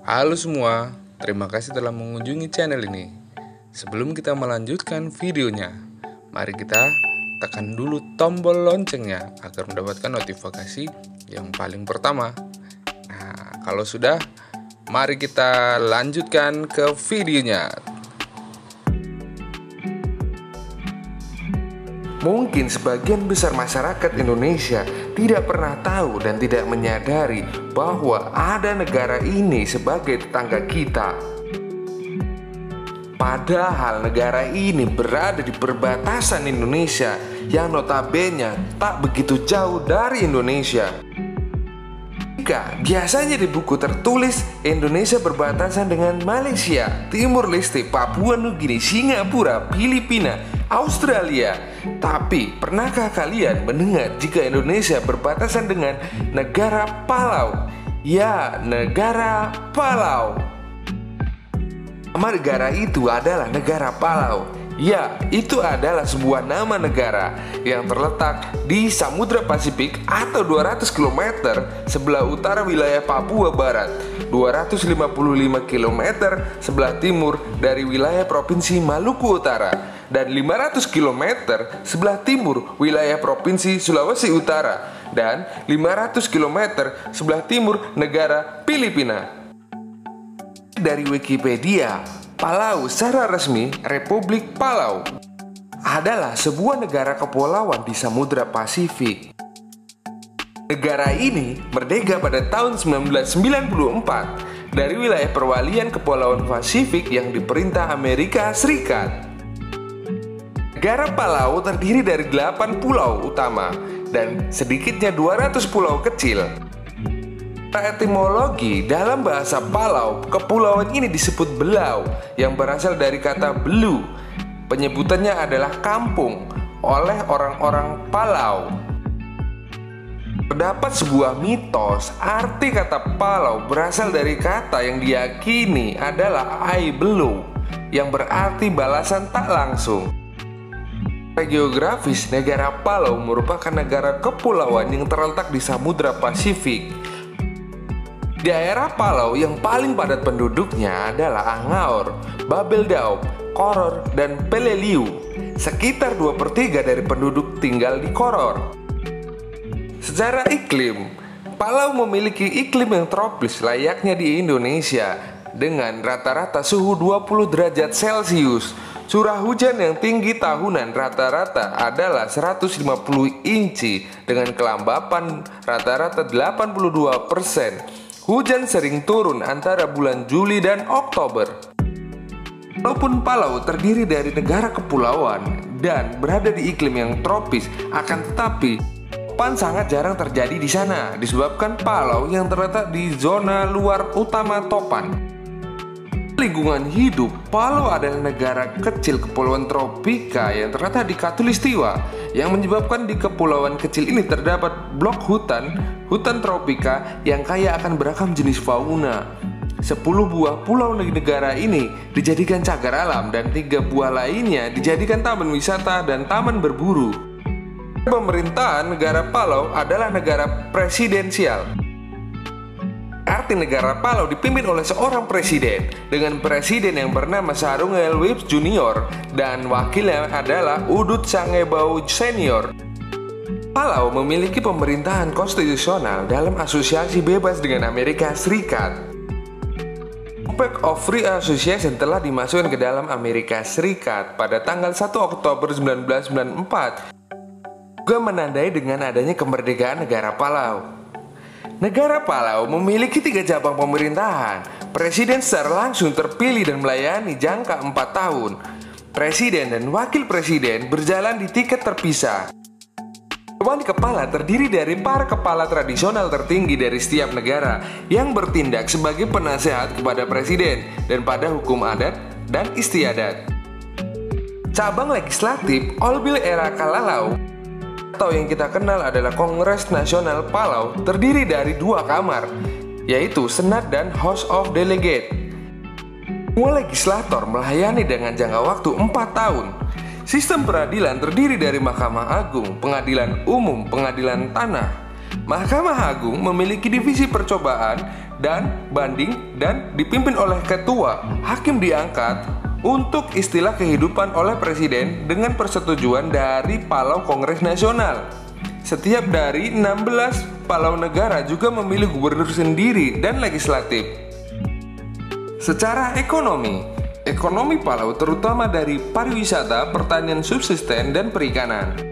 Halo semua, terima kasih telah mengunjungi channel ini. Sebelum kita melanjutkan videonya, mari kita tekan dulu tombol loncengnya agar mendapatkan notifikasi yang paling pertama. Nah, kalau sudah, mari kita lanjutkan ke videonya. Mungkin sebagian besar masyarakat Indonesia tidak pernah tahu dan tidak menyadari bahwa ada negara ini sebagai tetangga kita. Padahal negara ini berada di perbatasan Indonesia yang notabene tak begitu jauh dari Indonesia. Jika biasanya di buku tertulis Indonesia berbatasan dengan Malaysia, Timur Leste, Papua Nugini, Singapura, Filipina, Australia. Tapi pernahkah kalian mendengar jika Indonesia berbatasan dengan negara Palau? Ya, negara Palau. Nama negara itu adalah negara Palau. Ya, itu adalah sebuah nama negara yang terletak di Samudra Pasifik atau 200 km sebelah utara wilayah Papua Barat, 255 km sebelah timur dari wilayah Provinsi Maluku Utara, dan 500 km sebelah timur wilayah Provinsi Sulawesi Utara, dan 500 km sebelah timur negara Filipina. Dari Wikipedia, Palau secara resmi Republik Palau adalah sebuah negara kepulauan di Samudra Pasifik. Negara ini merdeka pada tahun 1994 dari wilayah perwalian Kepulauan Pasifik yang diperintah Amerika Serikat. Negara Palau terdiri dari 8 pulau utama dan sedikitnya 200 pulau kecil. Etimologi dalam bahasa Palau, kepulauan ini disebut belau yang berasal dari kata belu. Penyebutannya adalah kampung oleh orang-orang Palau. Terdapat sebuah mitos, arti kata Palau berasal dari kata yang diyakini adalah ai belu, yang berarti balasan tak langsung. Geografis, negara Palau merupakan negara kepulauan yang terletak di Samudra Pasifik. Daerah Palau yang paling padat penduduknya adalah Angaur, Babel Daob, Koror, dan Peleliu. Sekitar 2/3 dari penduduk tinggal di Koror. Secara iklim, Palau memiliki iklim yang tropis layaknya di Indonesia dengan rata-rata suhu 20 derajat Celcius. Curah hujan yang tinggi tahunan rata-rata adalah 150 inci dengan kelembapan rata-rata 82%. Hujan sering turun antara bulan Juli dan Oktober. Walaupun Palau terdiri dari negara kepulauan dan berada di iklim yang tropis, akan tetapi topan sangat jarang terjadi di sana disebabkan Palau yang terletak di zona luar utama topan. Lingkungan hidup, Palau adalah negara kecil kepulauan tropika yang terletak di Khatulistiwa, yang menyebabkan di kepulauan kecil ini terdapat blok hutan tropika yang kaya akan beragam jenis fauna. 10 buah pulau negara ini dijadikan cagar alam dan 3 buah lainnya dijadikan taman wisata dan taman berburu. Pemerintahan negara Palau adalah negara presidensial. Arti negara Palau dipimpin oleh seorang presiden dengan presiden yang bernama Sarung Elwib Junior dan wakilnya adalah Udut Sangebau Senior. Palau memiliki pemerintahan konstitusional dalam asosiasi bebas dengan Amerika Serikat. Compact of Free Association telah dimasukkan ke dalam Amerika Serikat pada tanggal 1 Oktober 1994, juga menandai dengan adanya kemerdekaan negara Palau. Negara Palau memiliki 3 cabang pemerintahan. Presiden secara langsung terpilih dan melayani jangka 4 tahun. Presiden dan wakil presiden berjalan di tiket terpisah. Dewan Kepala terdiri dari para kepala tradisional tertinggi dari setiap negara yang bertindak sebagai penasehat kepada presiden dan pada hukum adat dan istiadat. Cabang legislatif Olbil Era Kalalau atau yang kita kenal adalah Kongres Nasional Palau terdiri dari 2 kamar, yaitu Senat dan House of Delegates. Semua legislator melayani dengan jangka waktu 4 tahun. Sistem peradilan terdiri dari Mahkamah Agung, Pengadilan Umum, Pengadilan Tanah, Mahkamah Agung memiliki divisi percobaan dan banding dan dipimpin oleh ketua. Hakim diangkat untuk istilah kehidupan oleh presiden dengan persetujuan dari Palau Kongres Nasional. Setiap dari 16 palau negara juga memilih gubernur sendiri dan legislatif. Secara ekonomi Palau terutama dari pariwisata, pertanian subsisten, dan perikanan.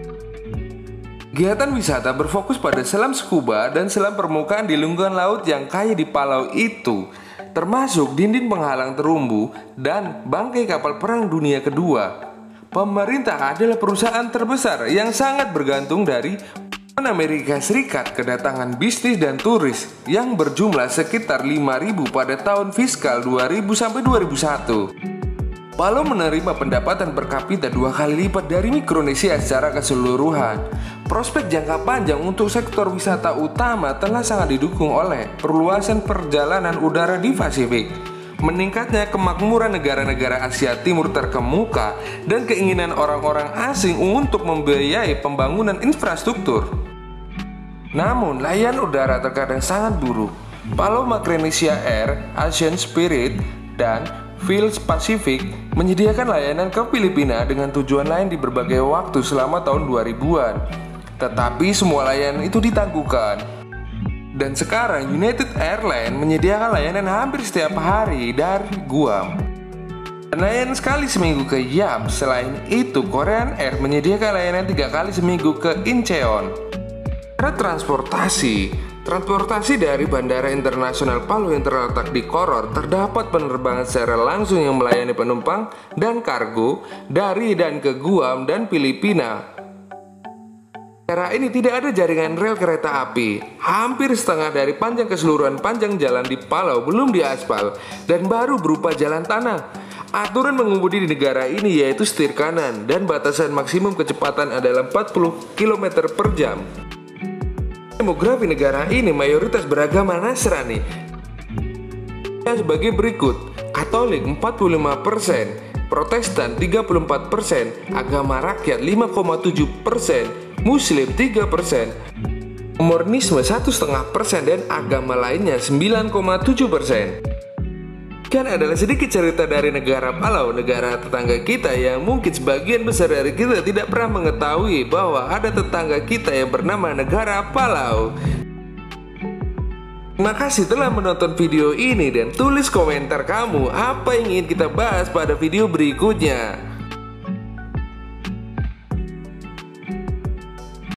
Kegiatan wisata berfokus pada selam scuba dan selam permukaan di lingkungan laut yang kaya di Palau itu, termasuk dinding penghalang terumbu dan bangkai kapal Perang Dunia Kedua. Pemerintah adalah perusahaan terbesar yang sangat bergantung dari Amerika Serikat kedatangan bisnis dan turis yang berjumlah sekitar 5.000 pada tahun fiskal 2000 sampai 2001. Palau menerima pendapatan per kapita 2 kali lipat dari Mikronesia secara keseluruhan. Prospek jangka panjang untuk sektor wisata utama telah sangat didukung oleh perluasan perjalanan udara di Pasifik, meningkatnya kemakmuran negara-negara Asia Timur terkemuka, dan keinginan orang-orang asing untuk membiayai pembangunan infrastruktur. Namun, layanan udara terkadang sangat buruk. Palau Micronesia Air, Asian Spirit, dan Phils Pacific menyediakan layanan ke Filipina dengan tujuan lain di berbagai waktu selama tahun 2000-an. Tetapi semua layanan itu ditangguhkan. Dan sekarang United Airlines menyediakan layanan hampir setiap hari dari Guam. Dan layanan sekali seminggu ke Yap. Selain itu, Korean Air menyediakan layanan 3 kali seminggu ke Incheon. Transportasi dari Bandara Internasional Palau yang terletak di Koror terdapat penerbangan secara langsung yang melayani penumpang dan kargo dari dan ke Guam dan Filipina. Daerah ini tidak ada jaringan rel kereta api. Hampir setengah dari panjang keseluruhan panjang jalan di Palau belum diaspal dan baru berupa jalan tanah. Aturan mengemudi di negara ini yaitu setir kanan dan batasan maksimum kecepatan adalah 40 km per jam. Demografi negara ini mayoritas beragama Nasrani sebagai berikut: Katolik 45%, Protestan 34%, agama rakyat 5,7%, Muslim 3%, Mormonisme 1,5%, dan agama lainnya 9,7%. Kan adalah sedikit cerita dari negara Palau, negara tetangga kita yang mungkin sebagian besar dari kita tidak pernah mengetahui bahwa ada tetangga kita yang bernama negara Palau. Terima kasih telah menonton video ini dan tulis komentar kamu apa yang ingin kita bahas pada video berikutnya.